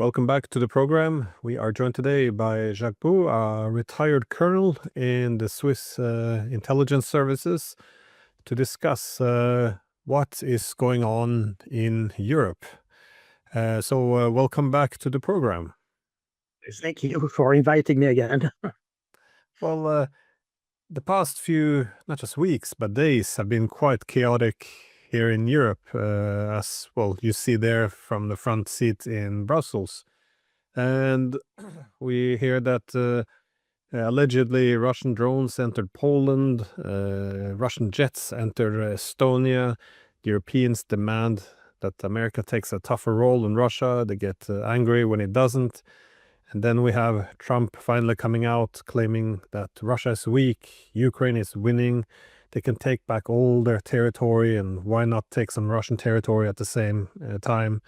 Welcome back to the program. We are joined today by Jacques Baud, a retired colonel in the Swiss intelligence services, to discuss what is going on in Europe. So welcome back to the program. Thank you for inviting me again. Well, the past few, not just weeks, but days have been quite chaotic here in Europe, as well, you see there from the front seat in Brussels. And we hear that allegedly Russian drones entered Poland, Russian jets entered Estonia. The Europeans demand that America takes a tougher role in Russia. They get angry when it doesn't. And then we have Trump finally coming out claiming that Russia is weak, Ukraine is winning, they can take back all their territory, and why not take some Russian territory at the same time?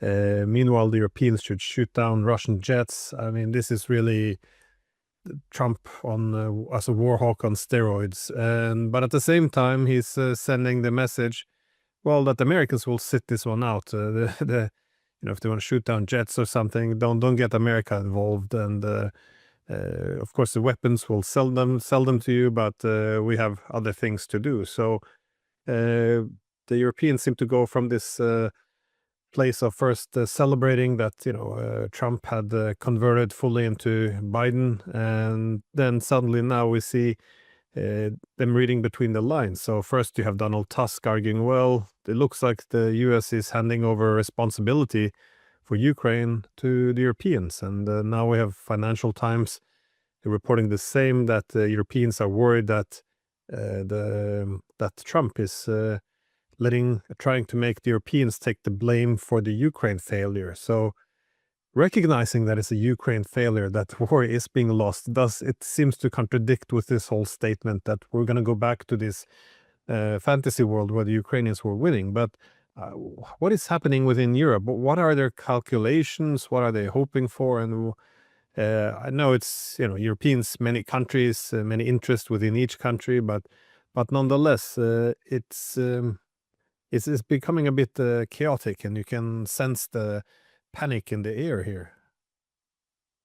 Meanwhile, the Europeans should shoot down Russian jets. I mean, this is really Trump on as a war hawk on steroids. But at the same time, he's sending the message, well, that the Americans will sit this one out. If they want to shoot down jets or something, don't get America involved. And of course, the weapons will sell them to you, but we have other things to do. So the Europeans seem to go from this place of first celebrating that Trump had converted fully into Biden, and then suddenly now we see them reading between the lines. So first you have Donald Tusk arguing, well, it looks like the US is handing over responsibility for Ukraine to the Europeans. And now we have Financial Times reporting the same, that the Europeans are worried that that Trump is trying to make the Europeans take the blame for the Ukraine failure. So recognizing that it's a Ukraine failure, that war is being lost, it seems to contradict with this whole statement that we're going to go back to this fantasy world where the Ukrainians were winning. But what is happening within Europe? What are their calculations? What are they hoping for? And I know it's Europeans, many countries, many interests within each country, but nonetheless, it's becoming a bit chaotic, and you can sense the panic in the air here.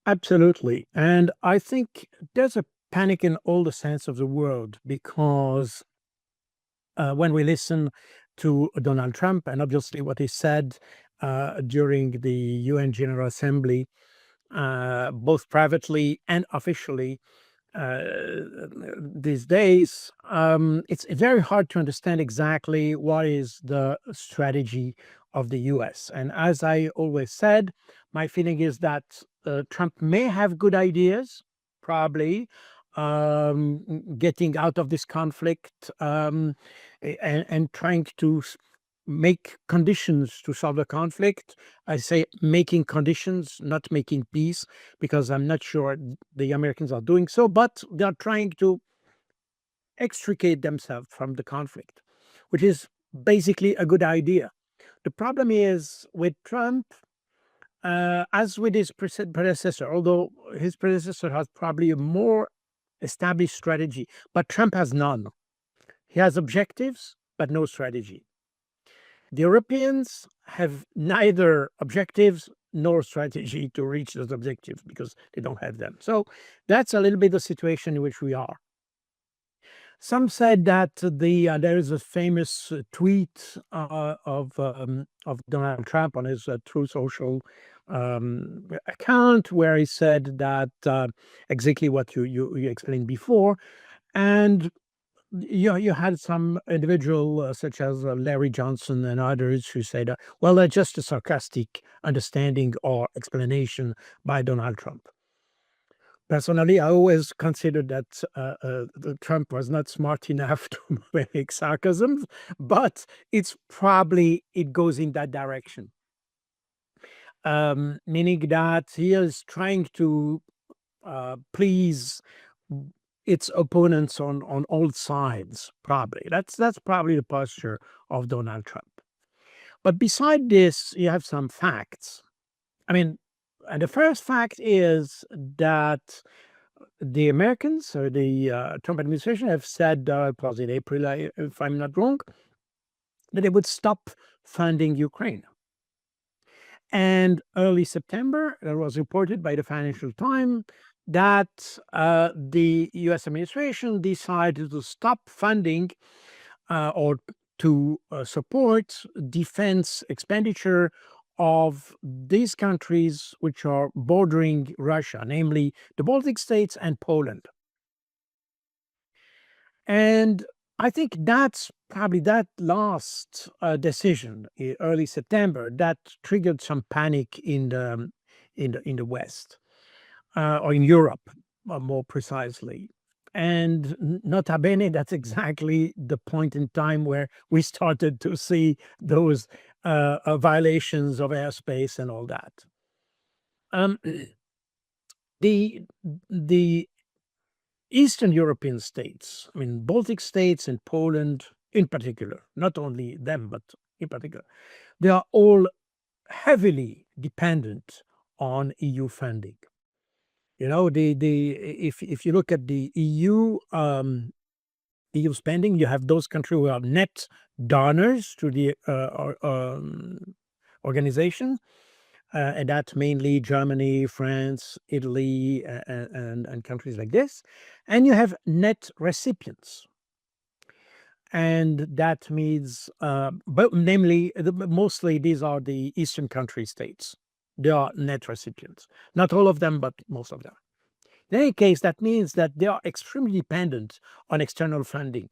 Absolutely. And I think there's a panic in all the sense of the word, because when we listen to Donald Trump and obviously what he said during the UN General Assembly, both privately and officially, these days, it's very hard to understand exactly what is the strategy of the US. And as I always said, my feeling is that Trump may have good ideas, probably, getting out of this conflict, and trying to make conditions to solve the conflict. I say making conditions, not making peace, because I'm not sure the Americans are doing so, but they're trying to extricate themselves from the conflict, which is basically a good idea. The problem is with Trump, as with his predecessor, although his predecessor has probably a more established strategy, but Trump has none. He has objectives, but no strategy. The Europeans have neither objectives nor strategy to reach those objectives because they don't have them. So that's a little bit the situation in which we are. Some said that there is a famous tweet of Donald Trump on his True Social account, where he said that exactly what you explained before. And you had some individual such as Larry Johnson and others who said, well, that's just a sarcastic understanding or explanation by Donald Trump. Personally, I always considered that Trump was not smart enough to make sarcasm, but it goes in that direction. Meaning that he is trying to please its opponents on all sides, probably. That's probably the posture of Donald Trump. But beside this, you have some facts. I mean, and the first fact is that the Americans or the Trump administration have said, it was in April, if I'm not wrong, that they would stop funding Ukraine. And early September, it was reported by the Financial Times that the US administration decided to stop funding or to support defense expenditure of these countries which are bordering Russia, namely the Baltic states and Poland. And I think that's probably that last decision, early September, that triggered some panic in the West or in Europe, more precisely. And nota bene, that's exactly the point in time where we started to see those violations of airspace and all that. Um, the the Eastern European states, I mean, Baltic states and Poland in particular, not only them, but in particular, they are all heavily dependent on EU funding. You know, if you look at the EU spending, you have those countries who are net donors to the organization, and that's mainly Germany, France, Italy, and countries like this. And you have net recipients. And that means, but namely, mostly these are the Eastern country states. They are net recipients. Not all of them, but most of them. In any case, that means that they are extremely dependent on external funding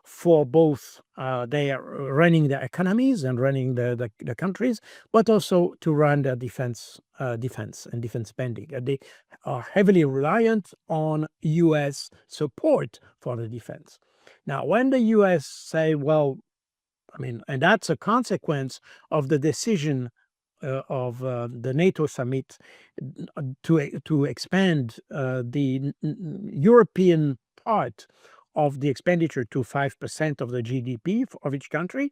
for both they are running their economies and running the countries, but also to run their defense and defense spending. And they are heavily reliant on U.S. support for the defense. Now, when the U.S. say, well, I mean, and that's a consequence of the decision of the NATO summit to expand the European part of the expenditure to 5% of the GDP of each country.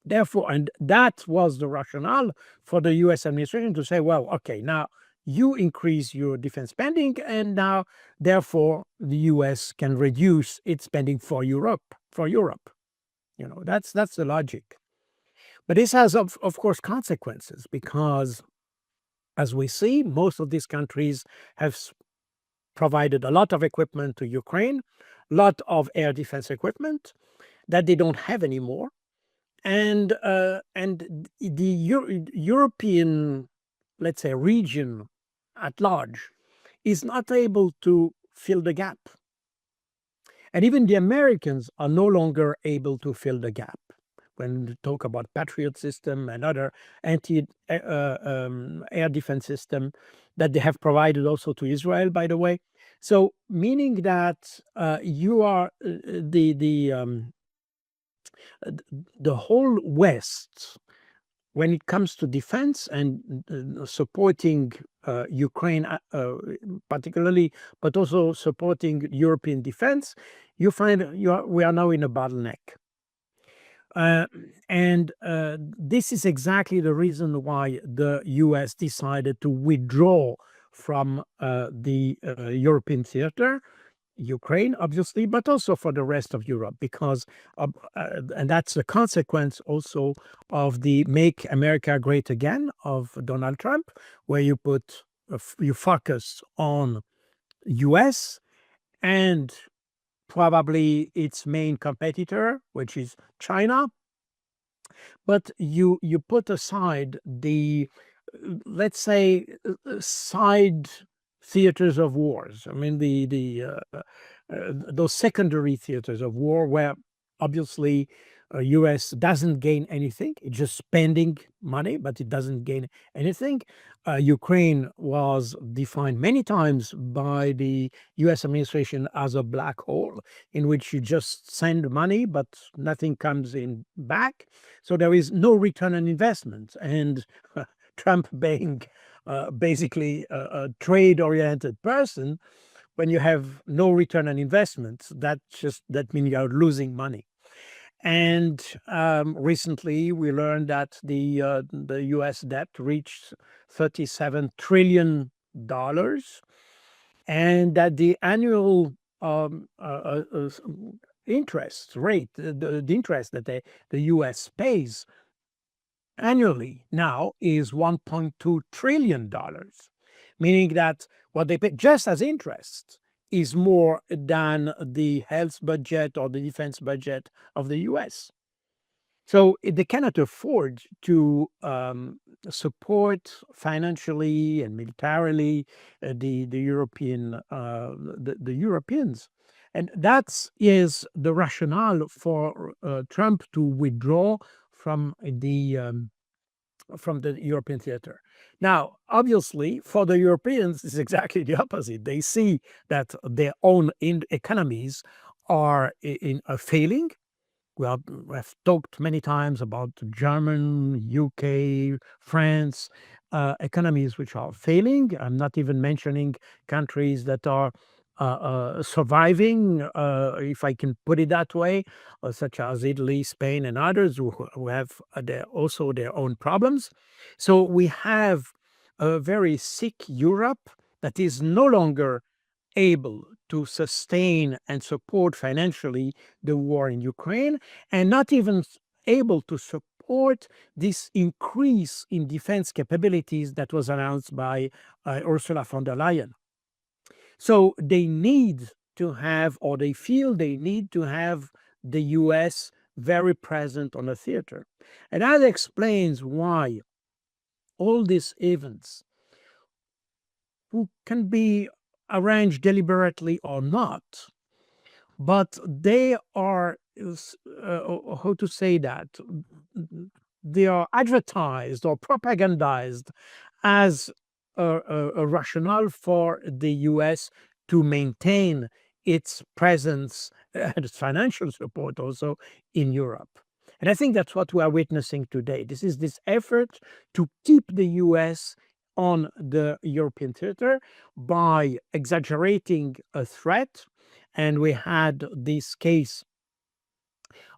Therefore, and that was the rationale for the US administration to say, well, okay, now you increase your defense spending, and now, therefore, the US can reduce its spending for Europe, You know, that's the logic. But this has, of course, consequences because, as we see, most of these countries have provided a lot of equipment to Ukraine, a lot of air defense equipment that they don't have anymore. And the European, let's say, region at large is not able to fill the gap. And even the Americans are no longer able to fill the gap when we talk about Patriot system and other anti-air defense system that they have provided also to Israel, by the way. So meaning that you are the whole West, when it comes to defense and supporting Ukraine particularly, but also supporting European defense, you find we are now in a bottleneck. And this is exactly the reason why the US decided to withdraw from the European theater, Ukraine, obviously, but also for the rest of Europe, because, and that's a consequence also of the Make America Great Again of Donald Trump, where you put, you focus on US and probably its main competitor, which is China, but you put aside the, let's say, side theaters of wars. I mean, those secondary theaters of war where obviously U.S. doesn't gain anything. It's just spending money, but it doesn't gain anything. Ukraine was defined many times by the U.S. administration as a black hole in which you just send money, but nothing comes in back. So there is no return on investment. And Trump being basically a trade-oriented person, when you have no return on investment, that means you are losing money. And recently, we learned that the U.S. debt reached $37 trillion, and that the annual interest rate, the interest that the U.S. pays, annually now is $1.2 trillion, meaning that what they pay just as interest is more than the health budget or the defense budget of the US. So they cannot afford to support financially and militarily the European the Europeans, and that is the rationale for Trump to withdraw from the European theater. Now, obviously, for the Europeans, it's exactly the opposite. They see that their own economies are failing. We've talked many times about German, UK, France economies which are failing. I'm not even mentioning countries that are surviving, if I can put it that way, such as Italy, Spain, and others who have also their own problems. So we have a very sick Europe that is no longer able to sustain and support financially the war in Ukraine, and not even able to support this increase in defense capabilities that was announced by Ursula von der Leyen. So they need to have, or they feel they need to have, the US very present on the theater. And that explains why all these events, who can be arranged deliberately or not, but they are, how to say that, they are advertised or propagandized as a rationale for the US to maintain its presence and its financial support also in Europe. And I think that's what we are witnessing today. This is this effort to keep the US on the European theater by exaggerating a threat. And we had this case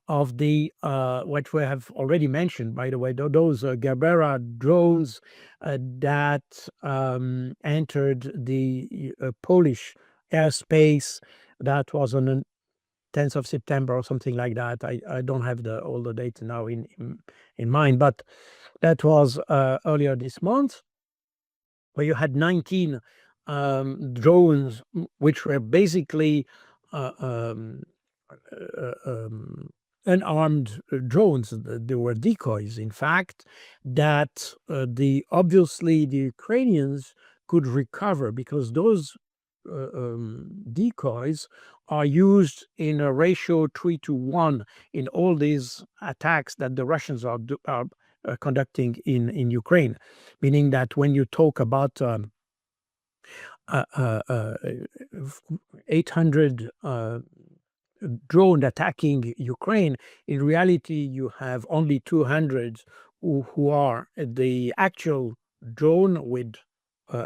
of the what we have already mentioned, by the way, those Gerbera drones that entered the Polish airspace. That was on the 10th of September or something like that. I don't have all the dates now in mind, but that was earlier this month, where you had 19 drones, which were basically uh, um, unarmed drones. They were decoys, in fact, that obviously the Ukrainians could recover, because those decoys are used in a ratio 3-1 in all these attacks that the Russians are conducting in Ukraine, meaning that when you talk about 800 drone attacking Ukraine, in reality you have only 200 who are the actual drone with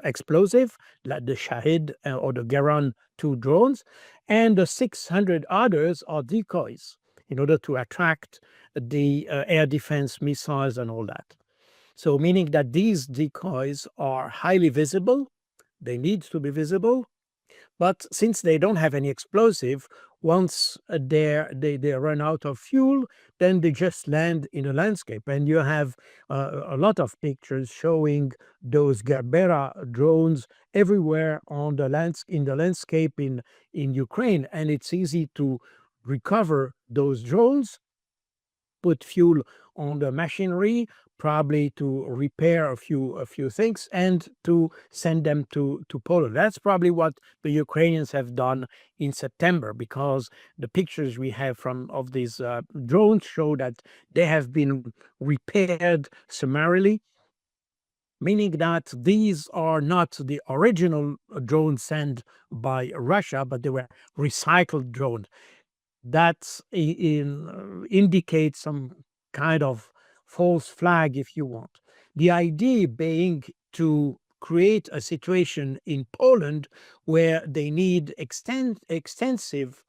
explosive, like the Shahid or the Geran 2 drones, and the 600 others are decoys in order to attract the air defense missiles and all that. So meaning that these decoys are highly visible, they need to be visible, but since they don't have any explosive, once they run out of fuel, then they just land in a landscape. And you have a lot of pictures showing those Gerbera drones everywhere on in the landscape in Ukraine. And it's easy to recover those drones, put fuel on the machinery, probably to repair a few things, and to send them to Poland. That's probably what the Ukrainians have done in September, because the pictures we have of these drones show that they have been repaired summarily, meaning that these are not the original drones sent by Russia, but they were recycled drones. That indicates some kind of false flag, if you want. The idea being to create a situation in Poland where they need extensive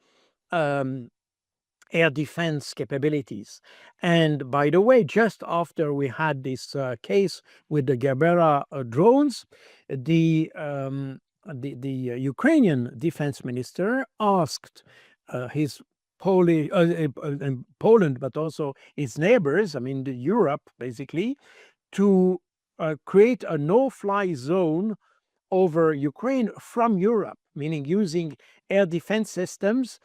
air defense capabilities. And by the way, just after we had this case with the Gerbera drones, the Ukrainian defense minister asked his Poland, but also its neighbors, I mean, Europe, basically, to create a no-fly zone over Ukraine from Europe, meaning using air defense systems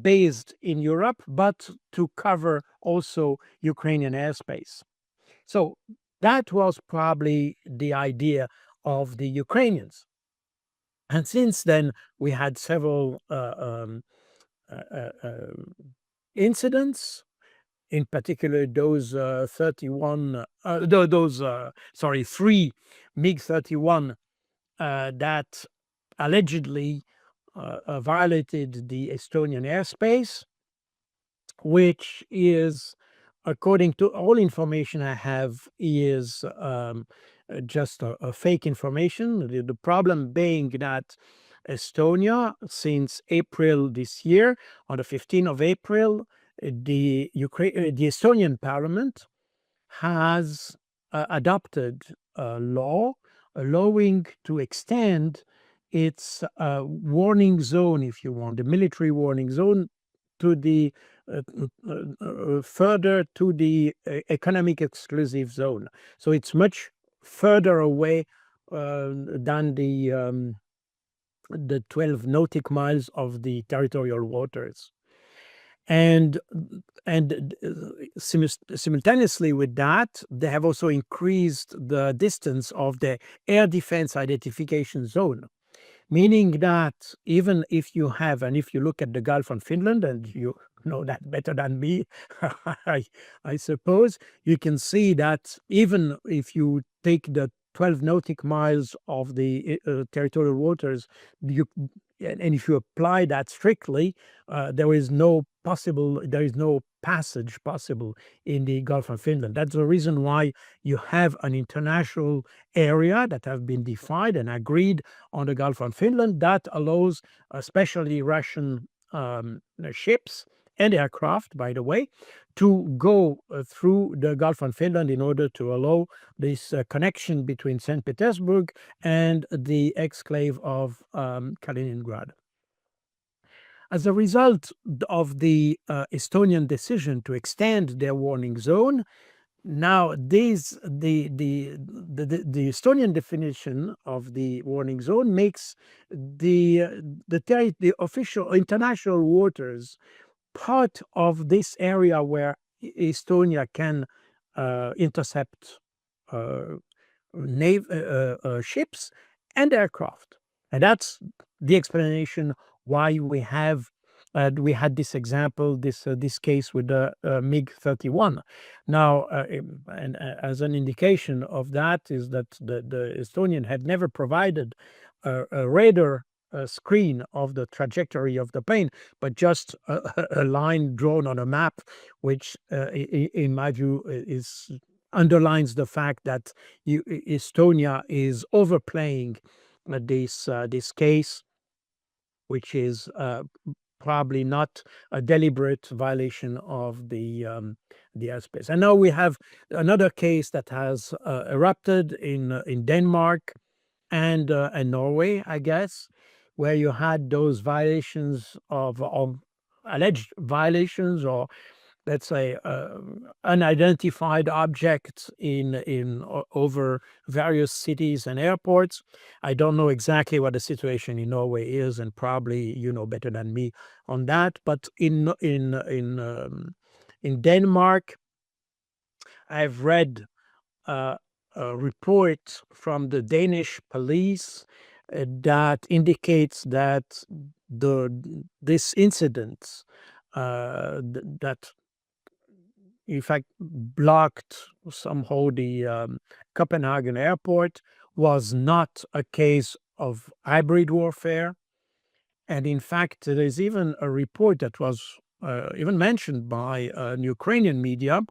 based in Europe, but to cover also Ukrainian airspace. So that was probably the idea of the Ukrainians. And since then, we had several incidents, in particular those 31, sorry, 3 MiG-31 that allegedly violated the Estonian airspace, which is, according to all information I have, is just a fake information. The problem being that Estonia, since April this year, on the 15th of April, the Estonian parliament has adopted a law allowing to extend its warning zone, if you want, the military warning zone, to the further to the economic exclusive zone. So it's much further away than the 12 nautic miles of the territorial waters. And simultaneously with that, they have also increased the distance of the air defense identification zone, meaning that even if you have, and if you look at the Gulf of Finland, and you know that better than me, I suppose, you can see that even if you take the 12 nautic miles of the territorial waters, and if you apply that strictly, there is no passage possible in the Gulf of Finland. That's the reason why you have an international area that have been defined and agreed on the Gulf of Finland that allows especially Russian ships and aircraft, by the way, to go through the Gulf of Finland in order to allow this connection between St. Petersburg and the exclave of Kaliningrad. As a result of the Estonian decision to extend their warning zone, now the Estonian definition of the warning zone makes the official international waters part of this area where Estonia can intercept ships and aircraft. And that's the explanation why we had this example, this case with the MiG-31. Now, and as an indication of that is that the Estonian had never provided a radar screen of the trajectory of the plane, but just a line drawn on a map, which in my view underlines the fact that Estonia is overplaying this case, which is probably not a deliberate violation of the airspace. And now we have another case that has erupted in Denmark and Norway, I guess, where you had those violations of alleged violations, or let's say unidentified objects over various cities and airports. I don't know exactly what the situation in Norway is, and probably you know better than me on that. But in Denmark, I've read a report from the Danish police that indicates that this incident that in fact blocked somehow the Copenhagen airport was not a case of hybrid warfare. And in fact, there is even a report that was even mentioned by Ukrainian media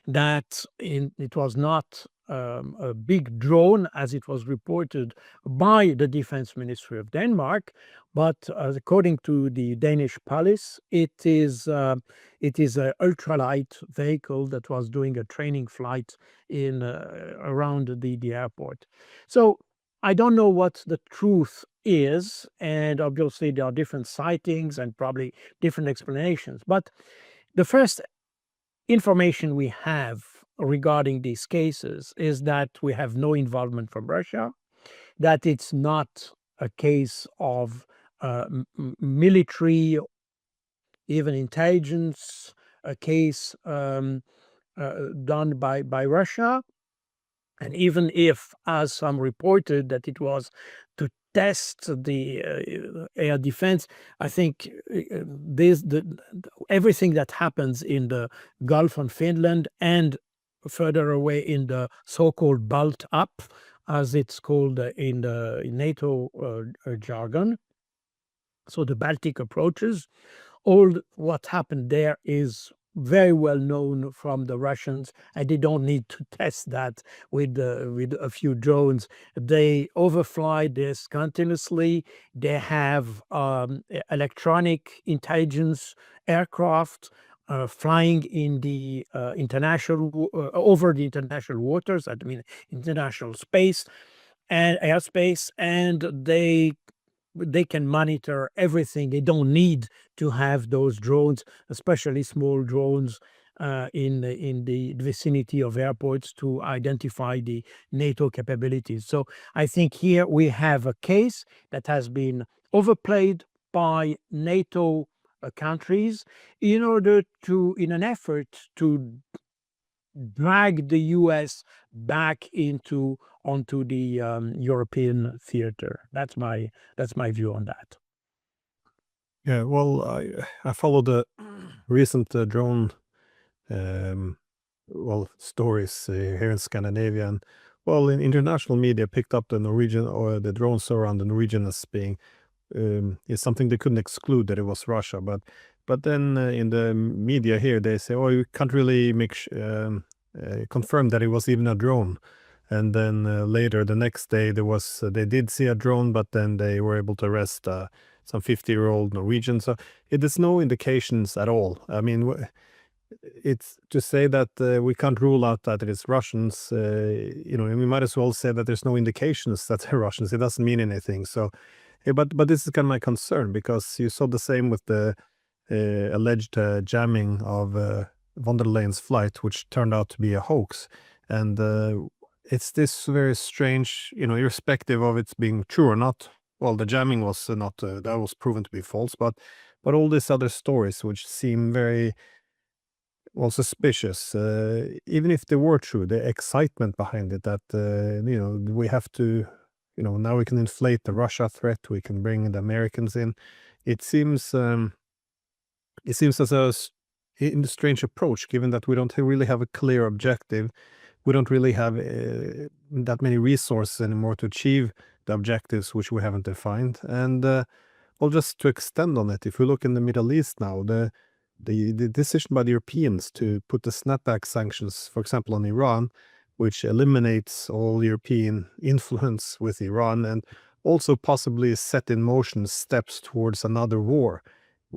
that it was not a big drone, as it was reported by the Defense Ministry of Denmark, but according to the Danish police, it is an ultralight vehicle that was doing a training flight around the airport. So I don't know what the truth is, and obviously there are different sightings and probably different explanations. But the first information we have regarding these cases is that we have no involvement from Russia, that it's not a case of military, even intelligence, a case done by Russia. And even if, as some reported, that it was to test the air defense, I think everything that happens in the Gulf of Finland and further away in the so-called Balt up, as it's called in the NATO jargon, so the Baltic approaches, all what happened there is very well known from the Russians, and they don't need to test that with a few drones. They overfly this continuously. They have electronic intelligence aircraft flying in the international over the international waters. I mean, international space and airspace, and they can monitor everything. They don't need to have those drones, especially small drones, in the vicinity of airports to identify the NATO capabilities. So I think here we have a case that has been overplayed by NATO countries in order to, in an effort to drag the US back onto the European theater. That's my view on that. Yeah, well, I followed the recent drone stories here in Scandinavia, and well, in international media picked up the Norwegian or the drones around the Norwegian as being is something they couldn't exclude that it was Russia. But then in the media here they say, oh, you can't really confirm that it was even a drone. And then later the next day they did see a drone, but then they were able to arrest some 50-year-old Norwegian. So it is no indications at all. I mean, it's to say that we can't rule out that it is Russians. We might as well say that there's no indications that they're Russians. It doesn't mean anything. So, but this is kind of my concern, because you saw the same with the alleged jamming of von der Leyen's flight, which turned out to be a hoax. And it's this very strange, irrespective of it being true or not. Well, the jamming was not, that was proven to be false, but all these other stories, which seem very, well, suspicious, even if they were true, the excitement behind it, that, we have to, now we can inflate the Russia threat, we can bring the Americans in. It seems as a strange approach, given that we don't really have a clear objective. We don't really have that many resources anymore to achieve the objectives which we haven't defined. And well, just to extend on it, if we look in the Middle East now, the decision by the Europeans to put the snapback sanctions, for example, on Iran, which eliminates all European influence with Iran, and also possibly set in motion steps towards another war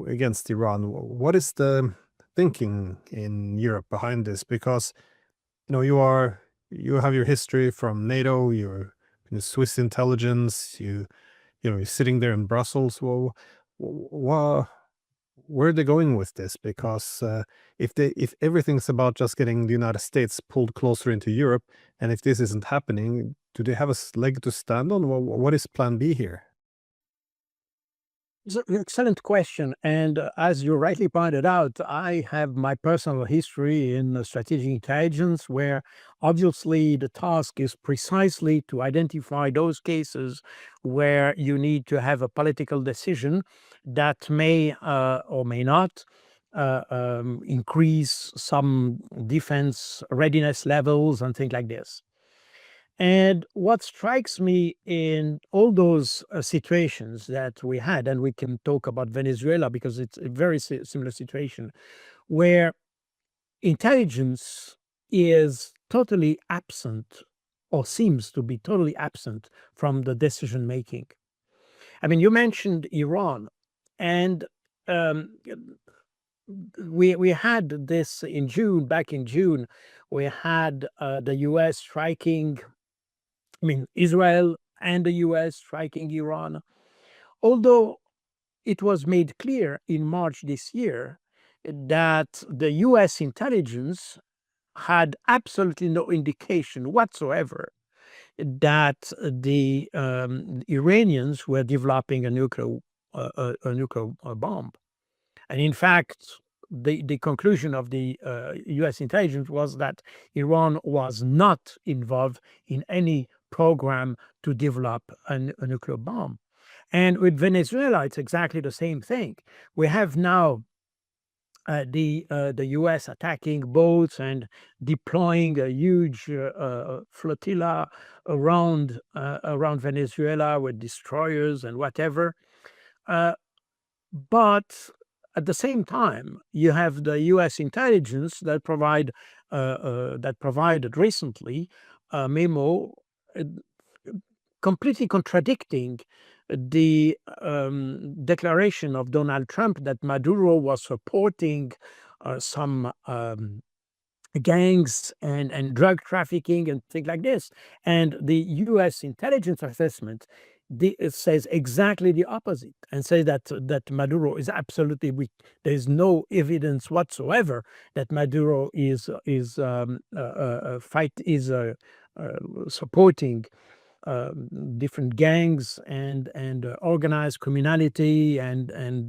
against Iran. What is the thinking in Europe behind this? Because you have your history from NATO, you're in Swiss intelligence, you're sitting there in Brussels. Well, where are they going with this? Because if everything's about just getting the United States pulled closer into Europe, and if this isn't happening, do they have a leg to stand on? What is Plan B here? It's an excellent question. And as you rightly pointed out, I have my personal history in strategic intelligence, where obviously the task is precisely to identify those cases where you need to have a political decision that may or may not increase some defense readiness levels and things like this. And what strikes me in all those situations that we had, and we can talk about Venezuela because it's a very similar situation, where intelligence is totally absent or seems to be totally absent from the decision making. I mean, you mentioned Iran, and um, we had this in June, back in June, we had the US striking, I mean, Israel and the US striking Iran. Although it was made clear in March this year that the US intelligence had absolutely no indication whatsoever that the Iranians were developing a nuclear bomb. And in fact, the conclusion of the US intelligence was that Iran was not involved in any program to develop a nuclear bomb. And with Venezuela, it's exactly the same thing. We have now the U.S. attacking boats and deploying a huge flotilla around Venezuela with destroyers and whatever. Uh, but at the same time, you have the U.S. intelligence that provided recently a memo uh, completely contradicting the declaration of Donald Trump that Maduro was supporting some gangs and drug trafficking and things like this. And the U.S. intelligence assessment it says exactly the opposite and says that Maduro is absolutely weak. There is no evidence whatsoever that Maduro is supporting different gangs and organized criminality and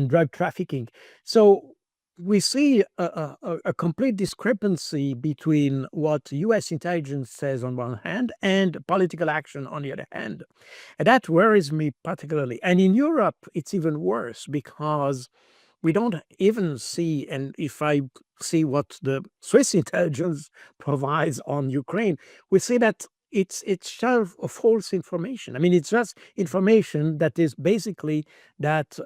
drug trafficking. So we see a complete discrepancy between what U.S. intelligence says on one hand and political action on the other hand. And that worries me particularly. And in Europe, it's even worse because we don't even see, and if I see what the Swiss intelligence provides on Ukraine, we see that it's sort of false information. I mean, it's just information that is basically that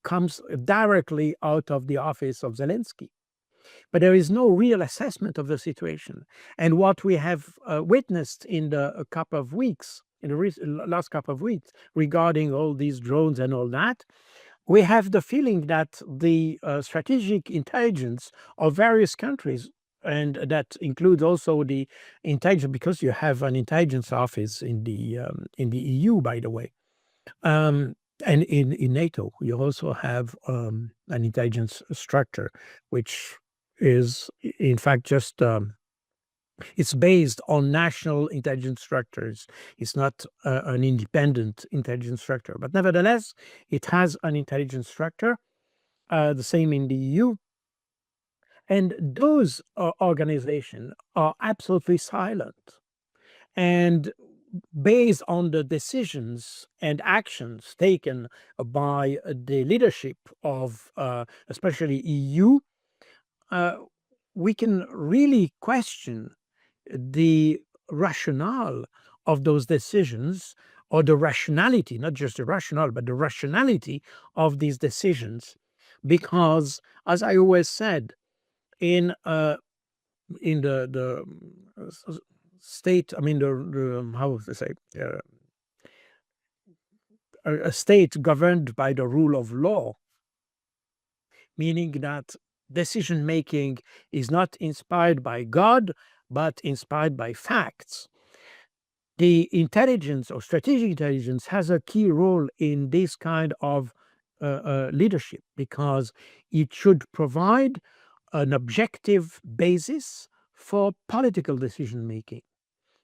comes directly out of the office of Zelensky. But there is no real assessment of the situation. And what we have witnessed in the couple of weeks, in the last couple of weeks, regarding all these drones and all that, we have the feeling that the strategic intelligence of various countries, and that includes also the intelligence, because you have an intelligence office in the EU, by the way, um, and in NATO, you also have an intelligence structure, which is in fact just it's based on national intelligence structures. It's not an independent intelligence structure, but nevertheless, it has an intelligence structure, the same in the EU. And those organizations are absolutely silent. And based on the decisions and actions taken by the leadership of especially EU, uh, we can really question the rationale of those decisions, or the rationality, not just the rationale, but the rationality of these decisions. Because, as I always said, in the state, I mean, the how to say, a state governed by the rule of law, meaning that decision making is not inspired by God, but inspired by facts. The intelligence or strategic intelligence has a key role in this kind of leadership, because it should provide an objective basis for political decision making.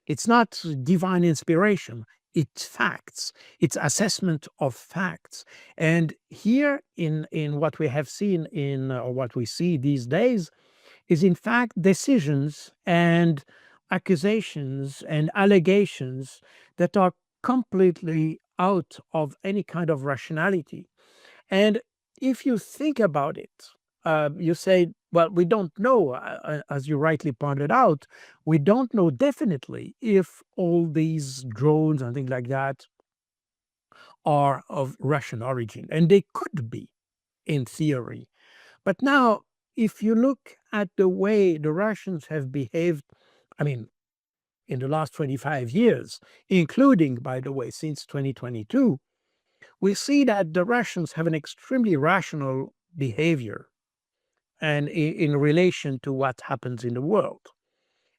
It's not divine inspiration. It's facts. It's assessment of facts. And here in what we have seen or what we see these days is in fact decisions and accusations and allegations that are completely out of any kind of rationality. And if you think about it, you say, well, we don't know, as you rightly pointed out, we don't know definitely if all these drones and things like that are of Russian origin. And they could be, in theory. But now, if you look at the way the Russians have behaved, I mean, in the last 25 years, including, by the way, since 2022, we see that the Russians have an extremely rational behavior and in relation to what happens in the world.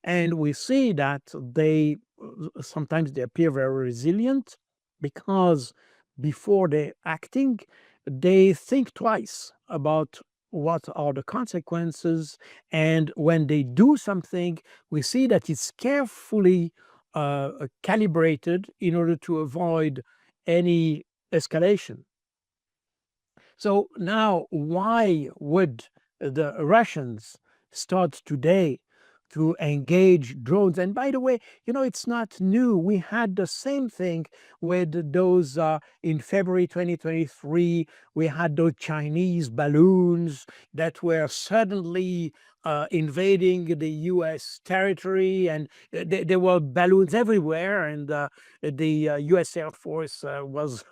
And we see that they sometimes they appear very resilient, because before they're acting, they think twice about what are the consequences. And when they do something, we see that it's carefully calibrated in order to avoid any escalation. So now, why would the Russians start today to engage drones? And by the way, it's not new. We had the same thing with those in February 2023. We had those Chinese balloons that were suddenly invading the US territory, and there were balloons everywhere. And the US Air Force was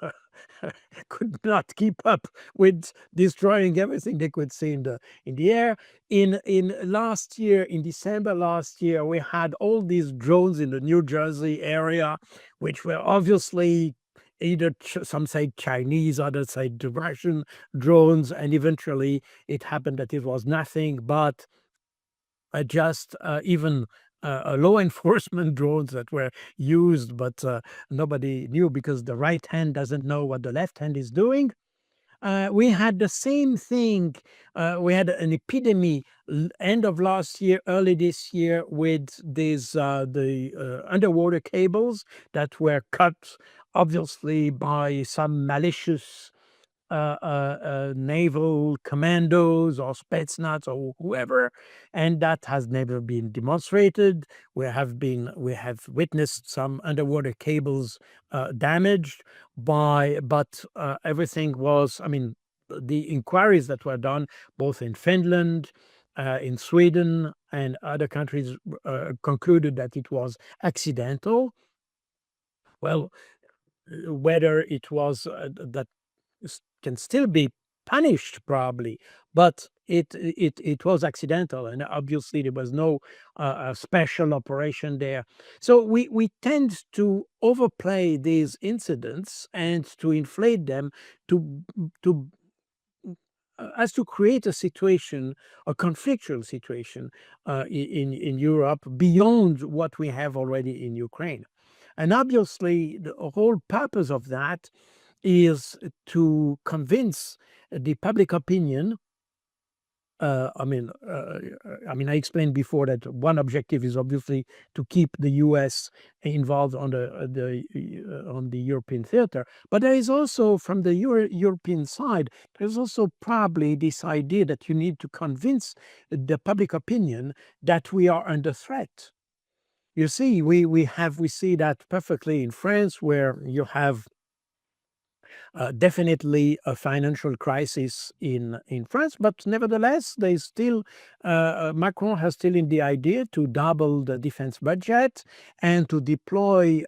could not keep up with destroying everything they could see in the air. In last year, in December last year, we had all these drones in the New Jersey area, which were obviously either some say Chinese, others say the Russian drones, and eventually it happened that it was nothing but just even law enforcement drones that were used, but nobody knew because the right hand doesn't know what the left hand is doing. We had the same thing. We had an epidemic end of last year, early this year, with the underwater cables that were cut, obviously by some malicious naval commandos or Spetsnaz or whoever, and that has never been demonstrated. We have witnessed some underwater cables damaged but everything was. I mean, the inquiries that were done both in Finland, in Sweden, and other countries concluded that it was accidental. Well, whether it was that can still be punished probably, but it was accidental, and obviously there was no special operation there. So we tend to overplay these incidents and to inflate them to to as to create a situation, a conflictual situation in Europe beyond what we have already in Ukraine. And obviously, the whole purpose of that is to convince the public opinion. I explained before that one objective is obviously to keep the U.S. involved on the European theater, but there is also from the European side, there's also probably this idea that you need to convince the public opinion that we are under threat. You see, we see that perfectly in France, where you have definitely a financial crisis in France, but nevertheless, they still Macron has still in the idea to double the defense budget and to deploy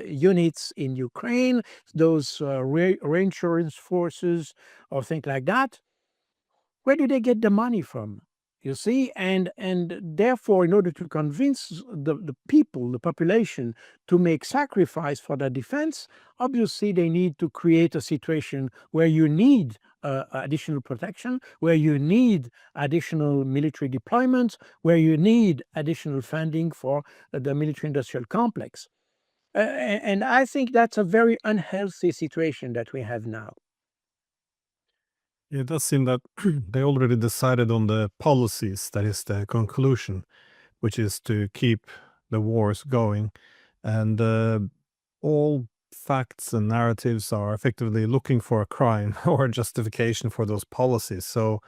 units in Ukraine, those reinsurance forces or things like that. Where do they get the money from? You see, and therefore, in order to convince the people, the population, to make sacrifice for their defense, obviously they need to create a situation where you need additional protection, where you need additional military deployments, where you need additional funding for the military-industrial complex. And I think that's a very unhealthy situation that we have now. It does seem that they already decided on the policies, that is the conclusion, which is to keep the wars going. And all facts and narratives are effectively looking for a crime or a justification for those policies. So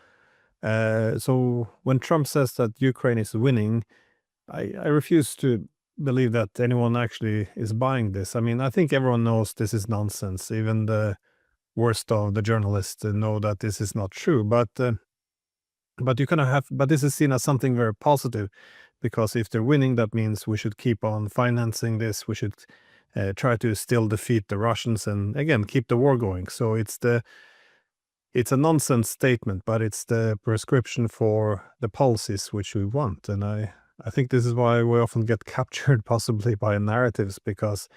when Trump says that Ukraine is winning, I refuse to believe that anyone actually is buying this. I mean, I think everyone knows this is nonsense. Even the worst of the journalists know that this is not true. But you kind of have. But this is seen as something very positive, because if they're winning, that means we should keep on financing this. We should try to still defeat the Russians and again keep the war going. So it's a nonsense statement, but it's the prescription for the policies which we want. And I think this is why we often get captured possibly by narratives, because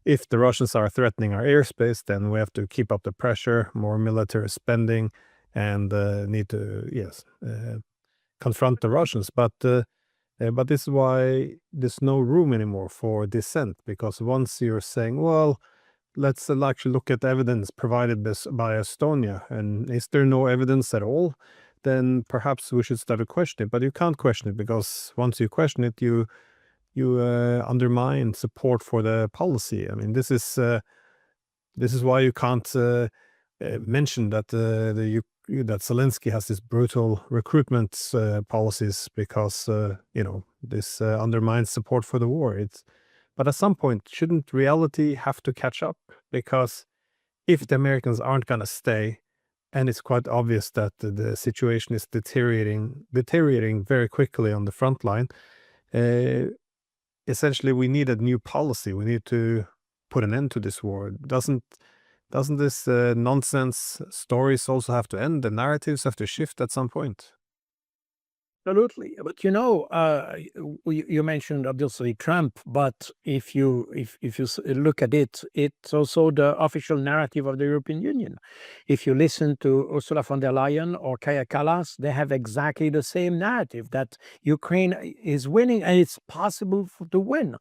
if the Russians are threatening our airspace, then we have to keep up the pressure, more military spending, and need to, yes, confront the Russians. But this is why there's no room anymore for dissent, because once you're saying, well, let's actually look at evidence provided by Estonia. And is there no evidence at all? Then perhaps we should start to question it. But you can't question it, because once you question it, you undermine support for the policy. I mean, this is why you can't mention that that Zelensky has this brutal recruitment policies, because this undermines support for the war. But at some point, shouldn't reality have to catch up? Because if the Americans aren't going to stay, and it's quite obvious that the situation is deteriorating very quickly on the front line, essentially we need a new policy. We need to put an end to this war. Doesn't this nonsense stories also have to end? The narratives have to shift at some point. Absolutely. But you mentioned obviously Trump, but if you look at it, it's also the official narrative of the European Union. If you listen to Ursula von der Leyen or Kaja Kallas, they have exactly the same narrative, that Ukraine is winning and it's possible to win.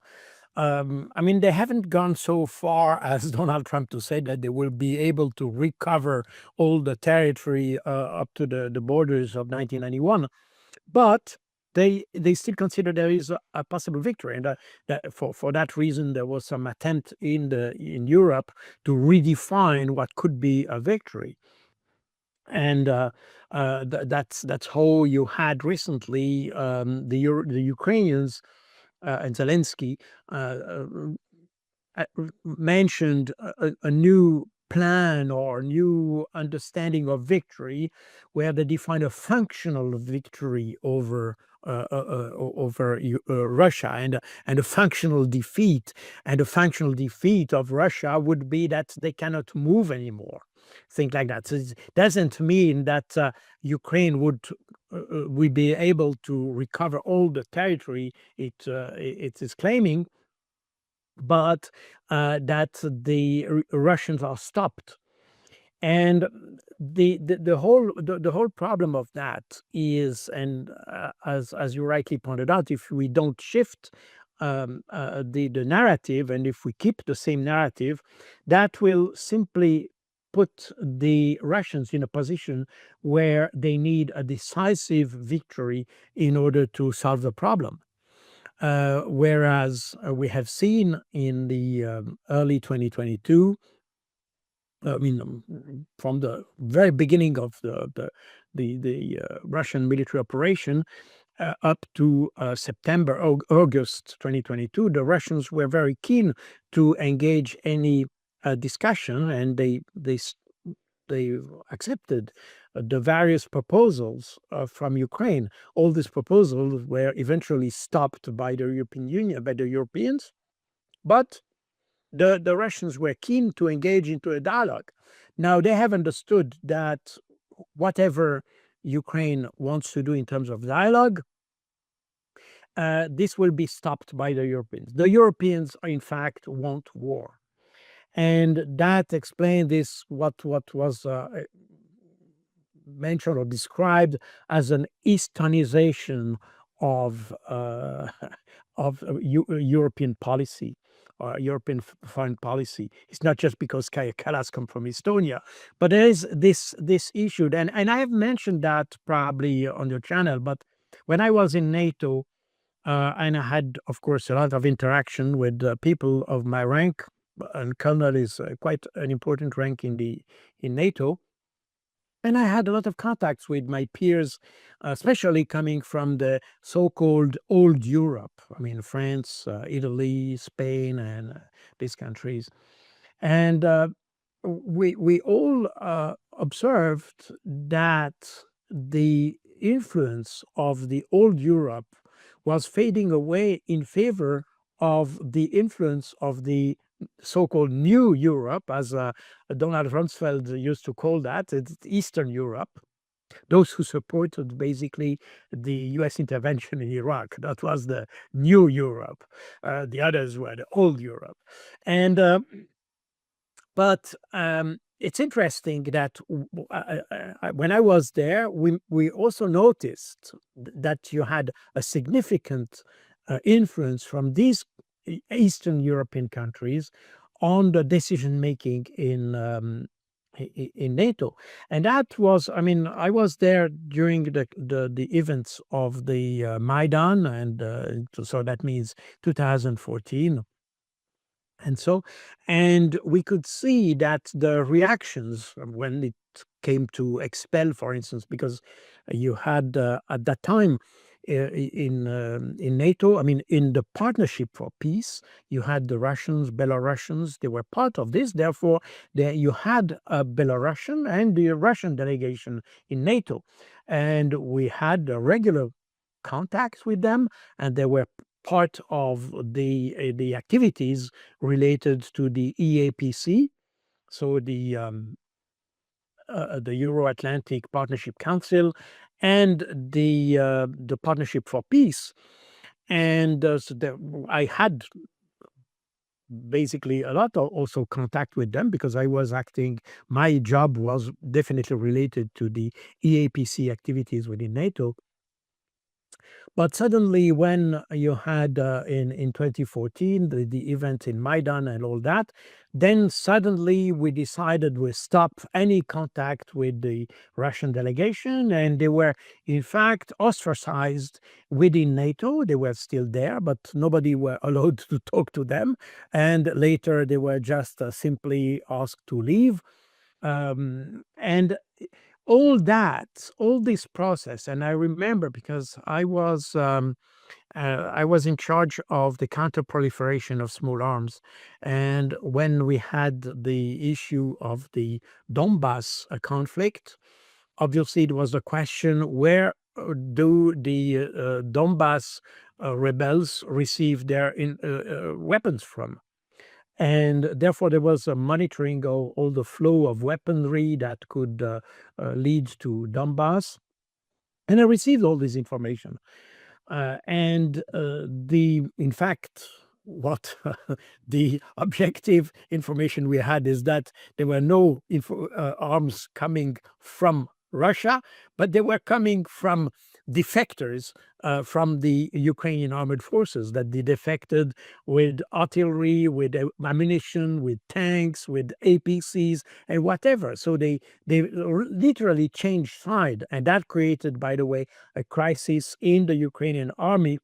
I mean, they haven't gone so far as Donald Trump to say that they will be able to recover all the territory up to the borders of 1991. But they still consider there is a possible victory, and that for that reason there was some attempt in Europe to redefine what could be a victory, and that's how you had recently the Ukrainians and Zelensky mentioned a new plan or new understanding of victory, where they define a functional victory over Russia, and a functional defeat. And a functional defeat of Russia would be that they cannot move anymore. Think like that. So it doesn't mean that Ukraine would be able to recover all the territory it is claiming, but that the Russians are stopped. And the whole problem of that is, and as you rightly pointed out, if we don't shift the narrative, and if we keep the same narrative, that will simply put the Russians in a position where they need a decisive victory in order to solve the problem. Whereas we have seen in the early 2022, I mean, from the very beginning of the Russian military operation up to August 2022, the Russians were very keen to engage any discussion, and they accepted the various proposals from Ukraine. All these proposals were eventually stopped by the European Union, by the Europeans, but the Russians were keen to engage into a dialogue. Now, they have understood that whatever Ukraine wants to do in terms of dialogue, this will be stopped by the Europeans. The Europeans, in fact, want war. And that explained this, what was mentioned or described as an Easternization of European policy, or European foreign policy. It's not just because Kaja Kallas come from Estonia, but there is this issue. And I have mentioned that probably on your channel, but when I was in NATO, and I had, of course, a lot of interaction with people of my rank, and colonel is quite an important rank in NATO. And I had a lot of contacts with my peers, especially coming from the so-called old Europe. I mean, France, Italy, Spain, and these countries. And we all observed that the influence of the old Europe was fading away in favor of the influence of the so-called new Europe, as Donald Rumsfeld used to call that. It's Eastern Europe. Those who supported basically the US intervention in Iraq. That was the new Europe. The others were the old Europe. And but it's interesting that when I was there, we also noticed that you had a significant influence from these Eastern European countries on the decision making in NATO. And that was, I mean, I was there during the events of the Maidan, and so that means 2014. And we could see that the reactions when it came to expel, for instance, because you had at that time in NATO, I mean, in the Partnership for Peace, you had the Russians, Belarusians, they were part of this. Therefore, there you had a Belarusian and the Russian delegation in NATO. And we had regular contacts with them, and they were part of the activities related to the EAPC, so the Euro-Atlantic Partnership Council, and the Partnership for Peace. And I had basically a lot of also contact with them, because I was acting, my job was definitely related to the EAPC activities within NATO. But suddenly, when you had in 2014 the event in Maidan and all that, then suddenly we decided we stop any contact with the Russian delegation, and they were in fact ostracized within NATO. They were still there, but nobody were allowed to talk to them. And later, they were just simply asked to leave. And all this process, and I remember because I was in charge of the counter-proliferation of small arms, and when we had the issue of the Donbass conflict, obviously it was the question, where do the Donbass rebels receive their weapons from? And therefore, there was a monitoring of all the flow of weaponry that could lead to Donbass. And I received all this information. In fact, what the objective information we had is that there were no arms coming from Russia, but they were coming from defectors from the Ukrainian armed forces, that they defected with artillery, with ammunition, with tanks, with APCs, and whatever. So they literally changed side, and that created, by the way, a crisis in the Ukrainian army.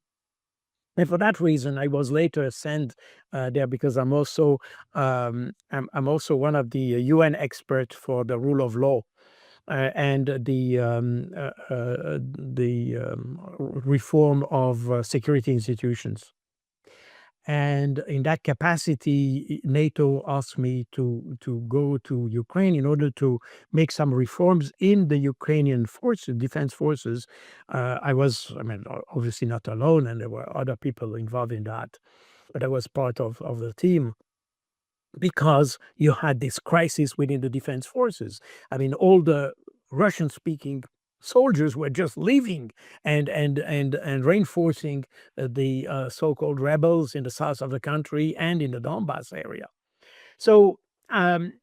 And for that reason, I was later sent there, because I'm also one of the UN expert for the rule of law and the reform of security institutions. And in that capacity, NATO asked me to go to Ukraine in order to make some reforms in the Ukrainian forces, defense forces. I was, I mean, obviously not alone, and there were other people involved in that, but I was part of the team, because you had this crisis within the defense forces. I mean, all the Russian-speaking soldiers were just leaving and reinforcing the so-called rebels in the south of the country and in the Donbass area. So,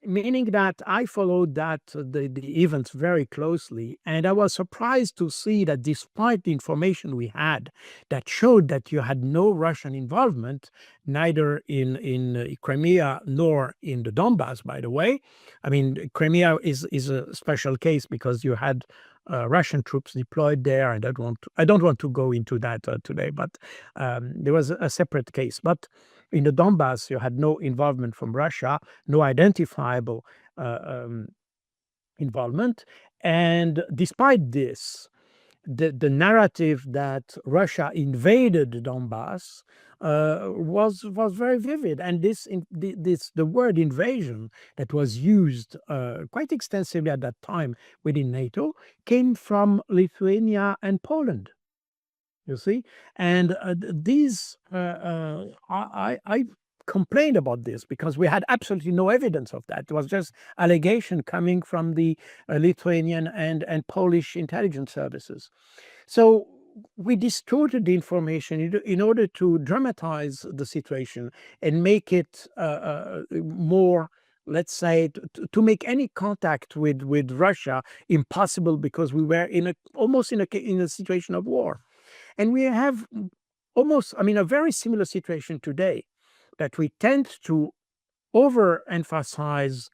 meaning that I followed the events very closely, and I was surprised to see that despite the information we had that showed that you had no Russian involvement, neither in Crimea nor in the Donbass, by the way. I mean, Crimea is a special case because you had Russian troops deployed there, and I don't want to go into that today, but there was a separate case. But in the Donbass, you had no involvement from Russia, no identifiable involvement. And despite this, the narrative that Russia invaded the Donbass was very vivid. And the word invasion that was used quite extensively at that time within NATO came from Lithuania and Poland. You see, and these I complained about this because we had absolutely no evidence of that. It was just allegation coming from the Lithuanian and Polish intelligence services. So we distorted the information in order to dramatize the situation and make it more, let's say, to make any contact with Russia impossible, because we were almost in a situation of war. And we have almost, I mean, a very similar situation today, that we tend to overemphasize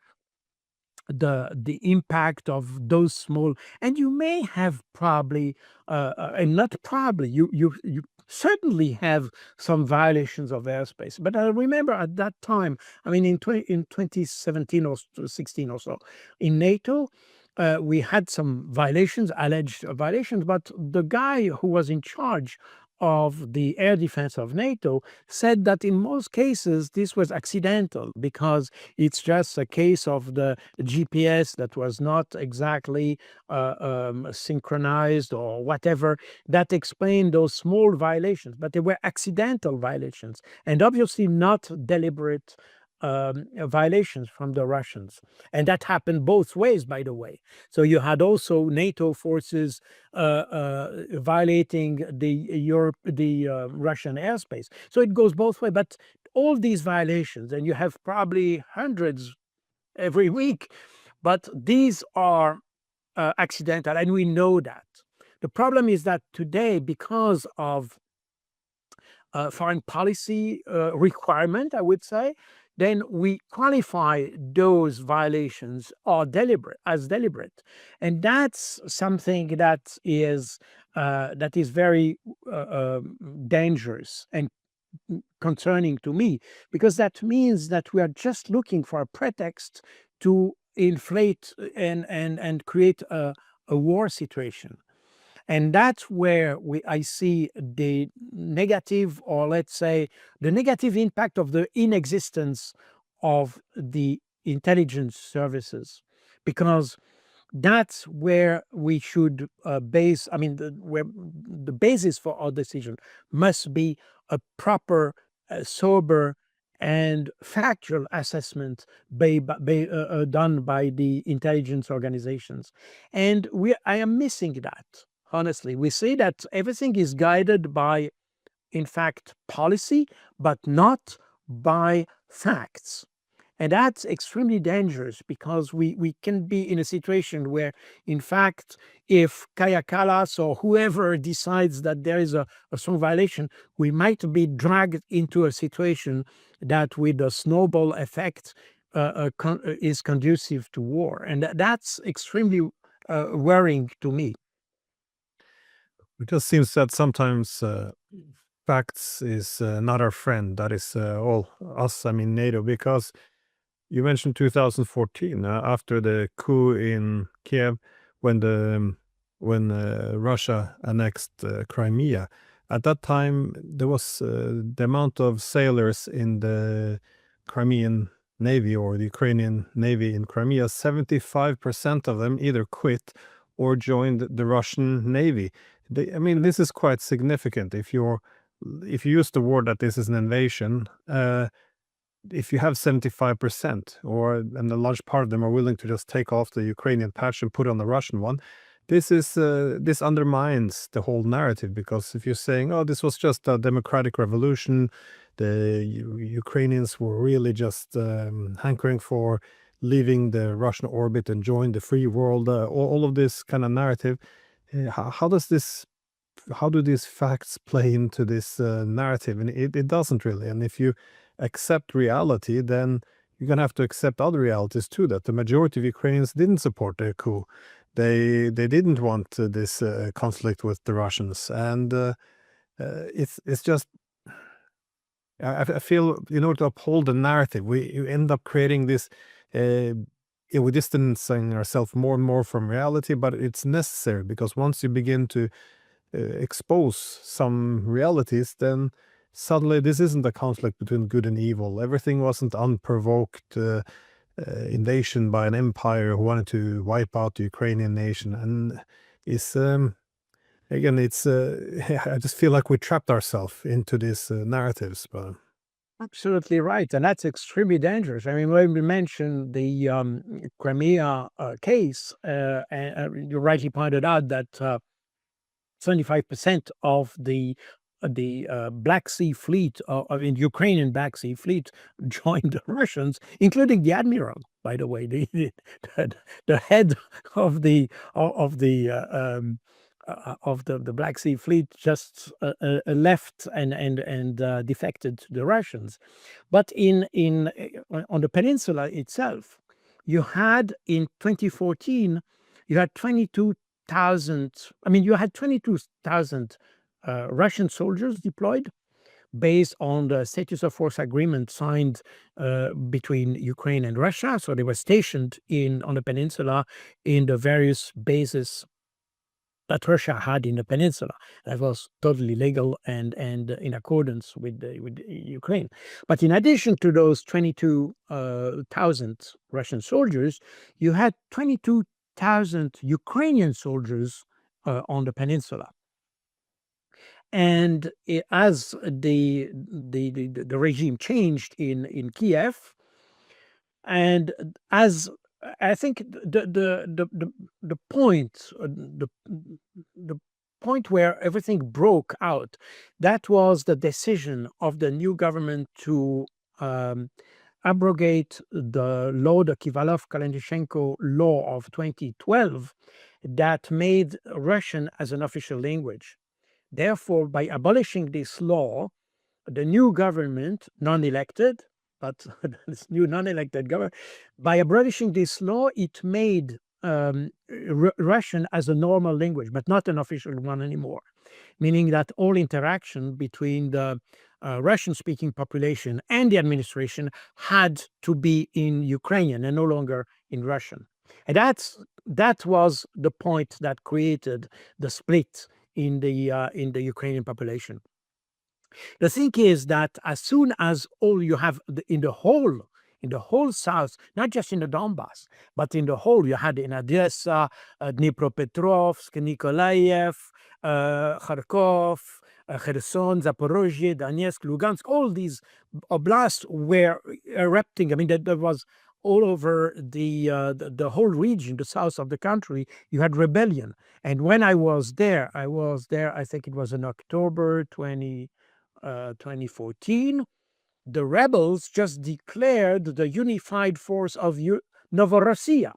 the impact of those small, and you may have probably and not probably, you certainly have some violations of airspace. But I remember at that time, I mean, in 2017 or 16 or so, in NATO, we had some violations, alleged violations, but the guy who was in charge of the air defense of NATO said that in most cases this was accidental, because it's just a case of the GPS that was not exactly synchronized or whatever, that explained those small violations, but they were accidental violations and obviously not deliberate violations from the Russians. And that happened both ways, by the way. So you had also NATO forces violating the Russian airspace. So it goes both ways. But all these violations, and you have probably hundreds every week, but these are accidental, and we know that. The problem is that today, because of foreign policy requirement, I would say, then we qualify those violations as deliberate, and that's something that is very dangerous and concerning to me, because that means that we are just looking for a pretext to inflate and create a war situation. And that's where I see the negative, or let's say the negative impact of the inexistence of the intelligence services, because that's where we should base, I mean, where the basis for our decision must be a proper, sober, and factual assessment done by the intelligence organizations. And I am missing that, honestly. We see that everything is guided by, in fact, policy, but not by facts. And that's extremely dangerous, because we can be in a situation where, in fact, if Kaya Kallas or whoever decides that there is a strong violation, we might be dragged into a situation that, with a snowball effect, is conducive to war. And that's extremely worrying to me. It just seems that sometimes facts is not our friend. That is all us, I mean, NATO, because you mentioned 2014, after the coup in Kiev, when Russia annexed Crimea. At that time, there was the amount of sailors in the Crimean Navy, or the Ukrainian Navy in Crimea, 75% of them either quit or joined the Russian Navy. I mean, this is quite significant. If you use the word that this is an invasion, if you have 75%, and a large part of them are willing to just take off the Ukrainian patch and put on the Russian one, this undermines the whole narrative. Because if you're saying, oh, this was just a democratic revolution, the Ukrainians were really just hankering for leaving the Russian orbit and join the free world, all of this kind of narrative, how do these facts play into this narrative? And it doesn't really. And if you accept reality, then you're going to have to accept other realities too, that the majority of Ukrainians didn't support the coup. They didn't want this conflict with the Russians. And it's just, I feel, in order to uphold the narrative, we end up creating this, we're distancing ourselves more and more from reality, but it's necessary, because once you begin to expose some realities, then suddenly this isn't a conflict between good and evil. Everything wasn't unprovoked invasion by an empire who wanted to wipe out the Ukrainian nation. And it's again, it's I just feel like we trapped ourselves into these narratives. But Absolutely right, and that's extremely dangerous. I mean, when we mentioned the Crimea case, and you rightly pointed out that 75% of the Black Sea Fleet, I mean, Ukrainian Black Sea Fleet, joined the Russians, including the admiral, by the way, the head of the of the Black Sea Fleet just left and defected to the Russians. But on the peninsula itself, you had in 2014, you had 22,000. I mean, you had 22,000 Russian soldiers deployed based on the status of force agreement signed between Ukraine and Russia. So they were stationed on the peninsula in the various bases that Russia had in the peninsula. That was totally legal and in accordance with Ukraine. But in addition to those 22,000 Russian soldiers, you had 22,000 Ukrainian soldiers on the peninsula. And as the regime changed in Kiev, and as I think the point the point where everything broke out, that was the decision of the new government to abrogate the law, the Kivalov-Kalanishenko law of 2012, that made Russian as an official language. Therefore, by abolishing this law, the new government, non-elected, but this new non-elected government, by abolishing this law, it made Russian as a normal language, but not an official one anymore, meaning that all interaction between the Russian-speaking population and the administration had to be in Ukrainian and no longer in Russian. And that was the point that created the split in the Ukrainian population. The thing is that as soon as all you have in the whole south, not just in the Donbass, but in the whole, you had in Odessa, Dnipropetrovsk, Nikolaev, Kharkov, Kherson, Zaporozhye, Donetsk, Lugansk, all these oblasts were erupting. I mean, that was all over the whole region, the south of the country. You had rebellion. And when I was there, I think it was in October 2014, the rebels just declared the unified force of Novorossiya.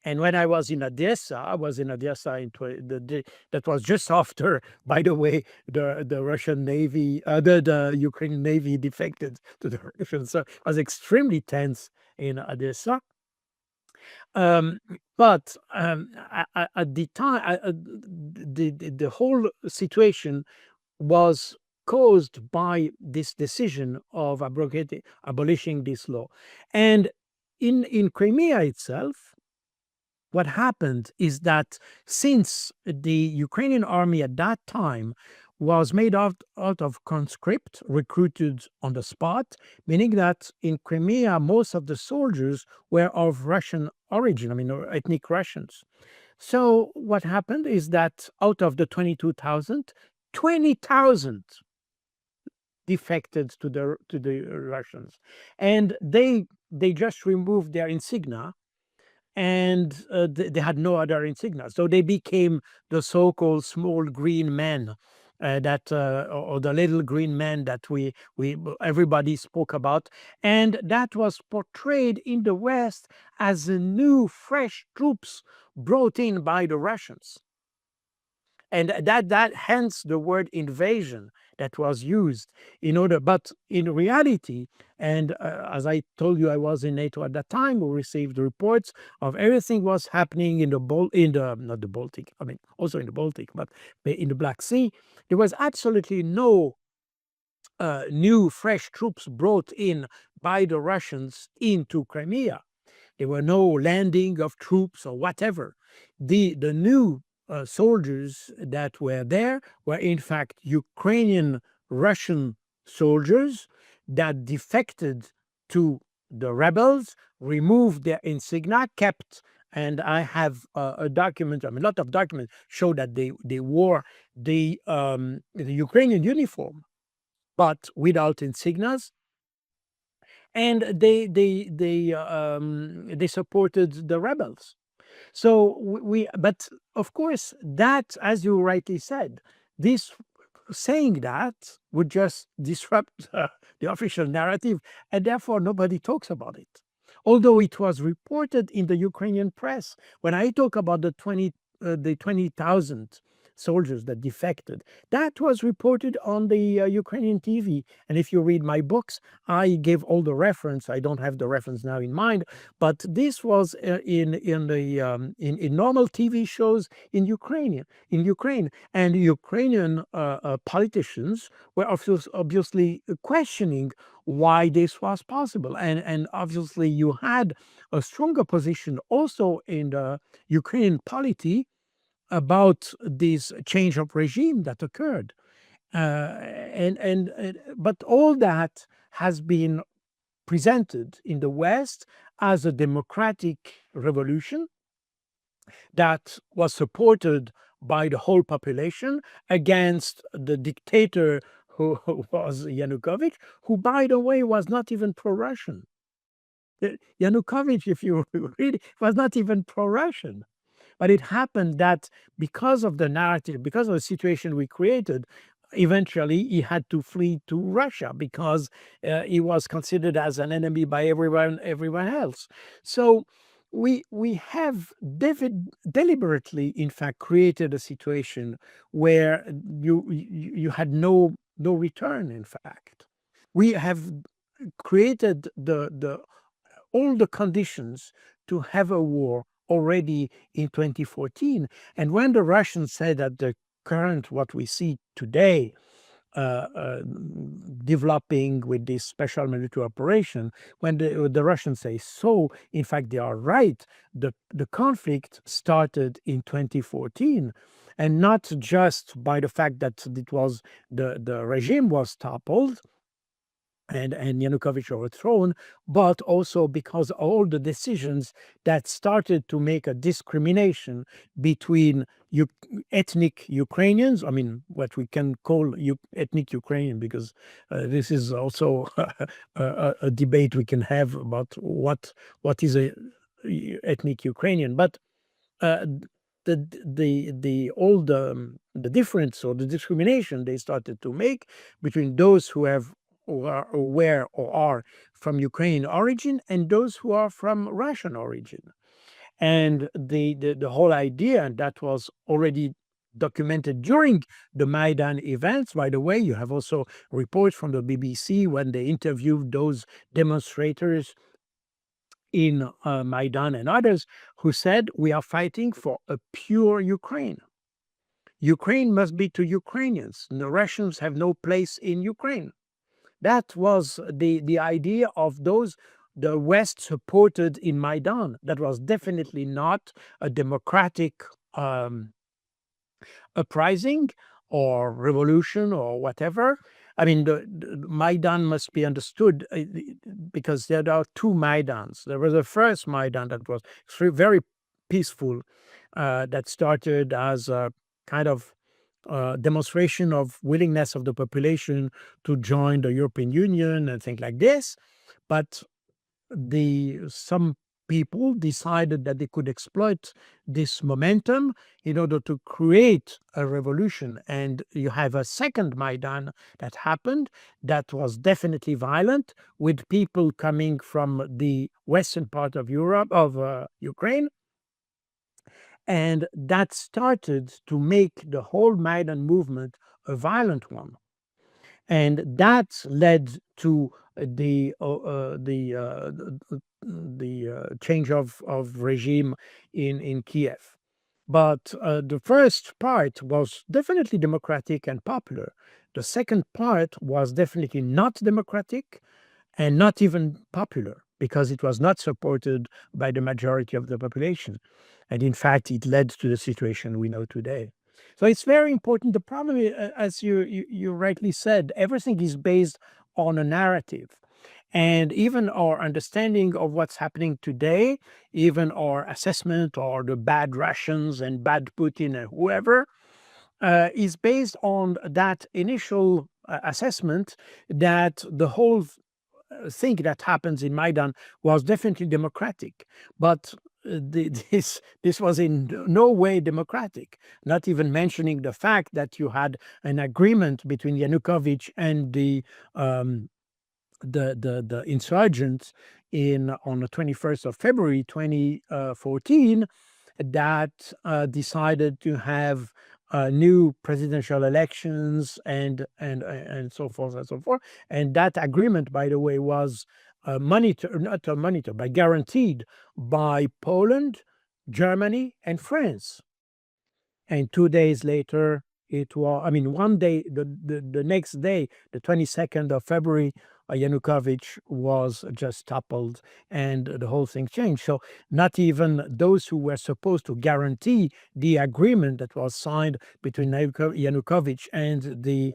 And when I was in Odessa, that was just after, by the way, the Russian Navy, the Ukrainian Navy defected to the Russians. So it was extremely tense in Odessa. But at the time, the whole situation was caused by this decision of abolishing this law. And in Crimea itself, what happened is that since the Ukrainian army at that time was made out of conscript recruited on the spot, meaning that in Crimea, most of the soldiers were of Russian origin, I mean, ethnic Russians. So what happened is that out of the 22,000, 20,000 defected to the Russians, and they just removed their insignia, and they had no other insignia, so they became the so-called small green men, or the little green men that we everybody spoke about, and that was portrayed in the West as a new, fresh troops brought in by the Russians. And that hence the word invasion that was used in order, but in reality, and as I told you, I was in NATO at that time. We received reports of everything was happening in not the Baltic, I mean also in the Baltic, but in the Black Sea. There was absolutely no new fresh troops brought in by the Russians into Crimea. There were no landing of troops or whatever. The new soldiers that were there were in fact Ukrainian Russian soldiers that defected to the rebels, removed their insignia, kept, and I have a document, I mean, a lot of documents show that they wore the Ukrainian uniform, but without insignias, and they supported the rebels. So but of course, that, as you rightly said, this saying that would just disrupt the official narrative, and therefore nobody talks about it. Although it was reported in the Ukrainian press. When I talk about the the 20,000 soldiers that defected. That was reported on the Ukrainian TV. And if you read my books, I gave all the reference. I don't have the reference now in mind, but this was in normal TV shows in Ukraine, and Ukrainian politicians were obviously questioning why this was possible, and obviously you had a stronger position also in the Ukrainian polity about this change of regime that occurred. But all that has been presented in the West as a democratic revolution that was supported by the whole population against the dictator who was Yanukovych, who, by the way, was not even pro-Russian. Yanukovych, if you read, was not even pro-Russian. But it happened that because of the narrative, because of the situation we created, eventually he had to flee to Russia because he was considered as an enemy by everyone else. So we have deliberately, in fact, created a situation where you had no return. In fact, we have created all the conditions to have a war already in 2014. And when the Russians said that the current, what we see today, developing with this special military operation, when the Russians say so, in fact, they are right. The conflict started in 2014, and not just by the fact that it was the regime was toppled, and Yanukovych overthrown, but also because all the decisions that started to make a discrimination between ethnic Ukrainians, I mean, what we can call ethnic Ukrainian, because this is also a debate we can have about what is a ethnic Ukrainian, but uh, all the difference or the discrimination they started to make between those who were or are from Ukrainian origin and those who are from Russian origin. And the whole idea, and that was already documented during the Maidan events. By the way, you have also reports from the BBC when they interviewed those demonstrators in Maidan and others who said, we are fighting for a pure Ukraine. Ukraine must be to Ukrainians. The Russians have no place in Ukraine. That was the idea of those the West supported in Maidan. That was definitely not a democratic uprising or revolution or whatever. I mean, the Maidan must be understood because there are two Maidans. There was the first Maidan that was very peaceful, that started as a kind of demonstration of willingness of the population to join the European Union and things like this. But some people decided that they could exploit this momentum in order to create a revolution. And you have a second Maidan that happened that was definitely violent, with people coming from the western part of Europe, of Ukraine. And that started to make the whole Maidan movement a violent one. And that led to the change of regime in Kiev. But the first part was definitely democratic and popular. The second part was definitely not democratic and not even popular, because it was not supported by the majority of the population. And in fact, it led to the situation we know today. So it's very important. The problem, as you rightly said, everything is based on a narrative. And even our understanding of what's happening today, even our assessment or the bad Russians and bad Putin and whoever, is based on that initial assessment that the whole thing that happens in Maidan was definitely democratic, but this was in no way democratic. Not even mentioning the fact that you had an agreement between Yanukovych and the insurgents on the 21st of February 2014, that decided to have new presidential elections and so forth and so forth. And that agreement, by the way, was but guaranteed by Poland, Germany, and France. And 2 days later, it was, I mean, one day, the next day, the 22nd of February, Yanukovych was just toppled and the whole thing changed. So not even those who were supposed to guarantee the agreement that was signed between Yanukovych and the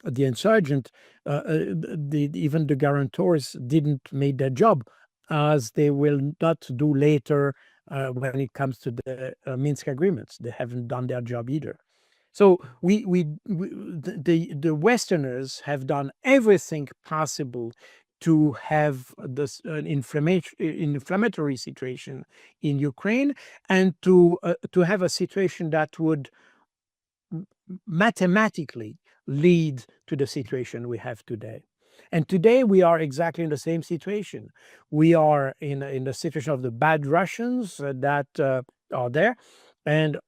insurgent, even the guarantors didn't make their job, as they will not do later when it comes to the Minsk agreements. They haven't done their job either. So the Westerners have done everything possible to have this inflammatory situation in Ukraine, and to have a situation that would mathematically lead to the situation we have today. And today we are exactly in the same situation. We are in the situation of the bad Russians that are there. And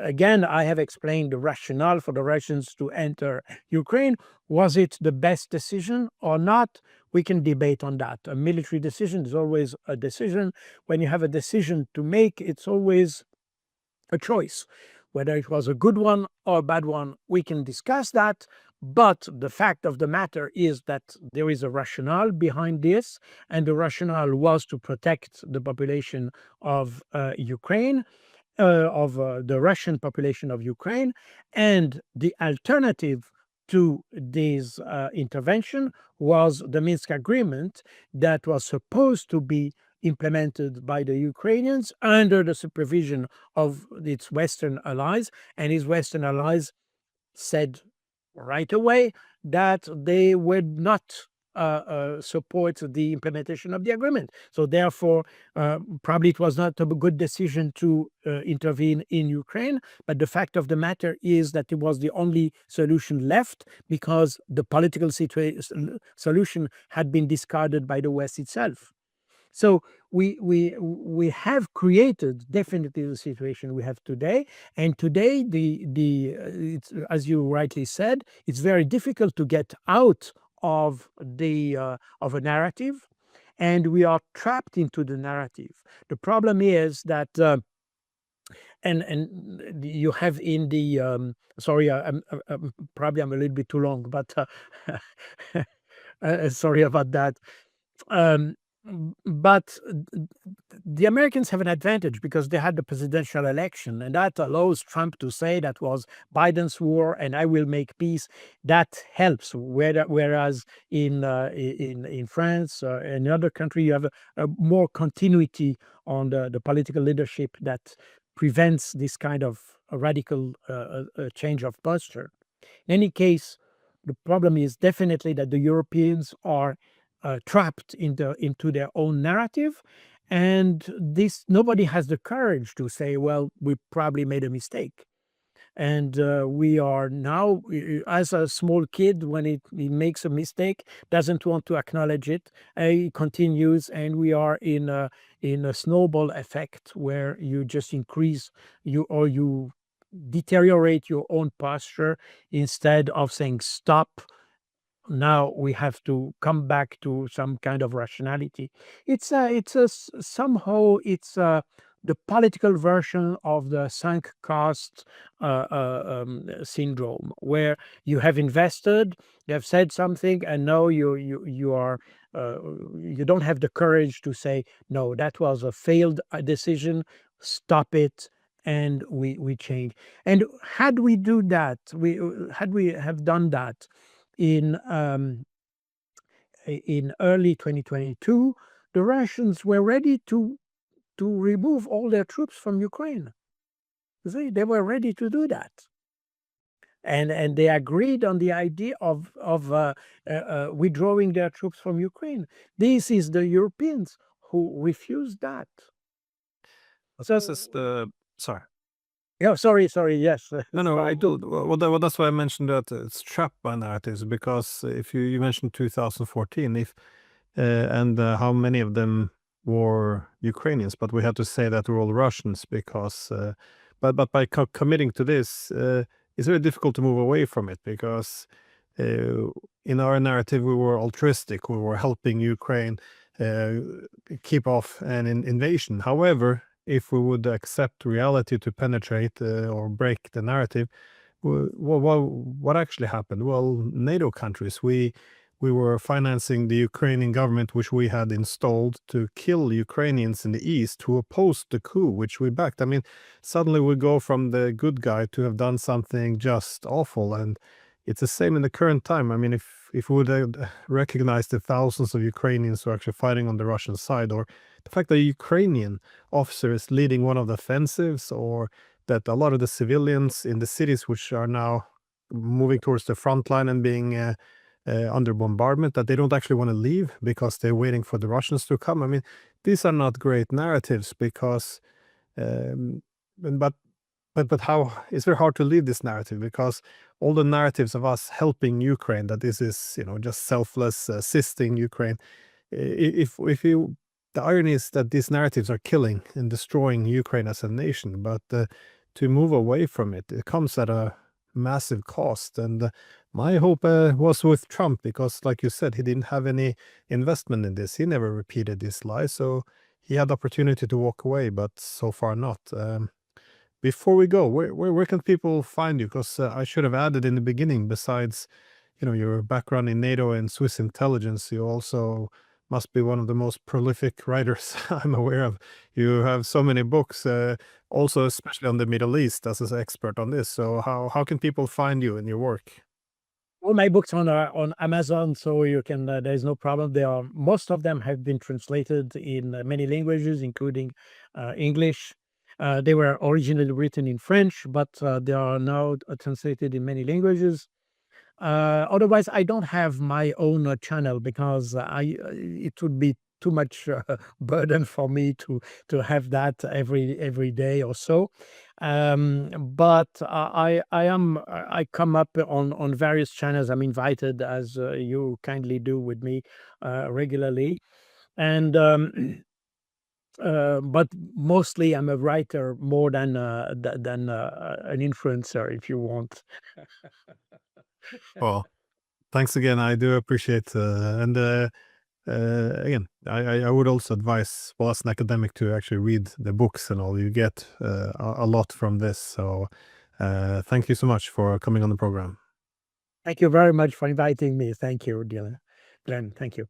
again, I have explained the rationale for the Russians to enter Ukraine. Was it the best decision or not? We can debate on that. A military decision is always a decision. When you have a decision to make, it's always a choice. Whether it was a good one or a bad one, we can discuss that. But the fact of the matter is that there is a rationale behind this, and the rationale was to protect the population of Ukraine, of the Russian population of Ukraine. And the alternative to this intervention was the Minsk agreement that was supposed to be implemented by the Ukrainians under the supervision of its Western allies. And his Western allies said right away that they would not support the implementation of the agreement. So therefore, probably it was not a good decision to intervene in Ukraine. But the fact of the matter is that it was the only solution left, because the political solution had been discarded by the West itself. So we have created definitely the situation we have today. And today, it's, as you rightly said, it's very difficult to get out of a narrative, and we are trapped into the narrative. The problem is that and you have in the sorry, I'm a little bit too long, but sorry about that. But the Americans have an advantage because they had the presidential election, and that allows Trump to say that was Biden's war and I will make peace. That helps. Whereas in France or in other country, you have a more continuity on the political leadership that prevents this kind of a radical change of posture. In any case, the problem is definitely that the Europeans are trapped into their own narrative, and nobody has the courage to say, well, we probably made a mistake. And we are now, as a small kid, when he makes a mistake, doesn't want to acknowledge it, he continues, and we are in a snowball effect where you just increase you deteriorate your own posture instead of saying stop. Now we have to come back to some kind of rationality. Somehow it's the political version of the sunk cost syndrome, where you have invested, you have said something, and now you are you don't have the courage to say no, that was a failed decision, stop it, and we change. And had we have done that in early 2022, the Russians were ready to remove all their troops from Ukraine. See, they were ready to do that, and they agreed on the idea of withdrawing their troops from Ukraine. This is the Europeans who refused that. But So this is the sorry. yeah, sorry, yes. No, I do. Well, that's why I mentioned that it's trapped by narratives, because if you mentioned 2014, if and how many of them were Ukrainians, but we had to say that we're all Russians because, but by committing to this, it's very difficult to move away from it because uh, in our narrative we were altruistic, we were helping Ukraine uh, keep off an invasion. However, if we would accept reality to penetrate or break the narrative, what actually happened? Well, NATO countries, we were financing the Ukrainian government, which we had installed to kill Ukrainians in the east who opposed the coup, which we backed. I mean, suddenly we go from the good guy to have done something just awful, and it's the same in the current time. I mean, if we would have recognized the thousands of Ukrainians who are actually fighting on the Russian side, or the fact that a Ukrainian officer is leading one of the offensives, or that a lot of the civilians in the cities which are now moving towards the front line and being under bombardment, that they don't actually want to leave because they're waiting for the Russians to come. I mean, these are not great narratives because, um, but but how it's very hard to leave this narrative because all the narratives of us helping Ukraine, that this is just selfless assisting Ukraine. If you The irony is that these narratives are killing and destroying Ukraine as a nation, but to move away from it, it comes at a massive cost. And my hope was with Trump because, like you said, he didn't have any investment in this. He never repeated this lie, so he had the opportunity to walk away, but so far not. Before we go, where can people find you? Because I should have added in the beginning, besides your background in NATO and Swiss intelligence, you also must be one of the most prolific writers I'm aware of. You have so many books, also especially on the Middle East as an expert on this. So how can people find you and your work? All my books on Amazon, so you can. There's no problem. They are Most of them have been translated in many languages, including English. They were originally written in French, but they are now translated in many languages. Otherwise, I don't have my own channel because it would be too much burden for me to have that every day or so. But I come up on various channels. I'm invited, as you kindly do with me regularly, and but mostly I'm a writer more than an influencer, if you want. Well, thanks again. I do appreciate, and again, I would also advise, well, as an academic, to actually read the books and all. You get a lot from this. So thank you so much for coming on the program. Thank you very much for inviting me. Thank you, Dylan. Glenn, thank you.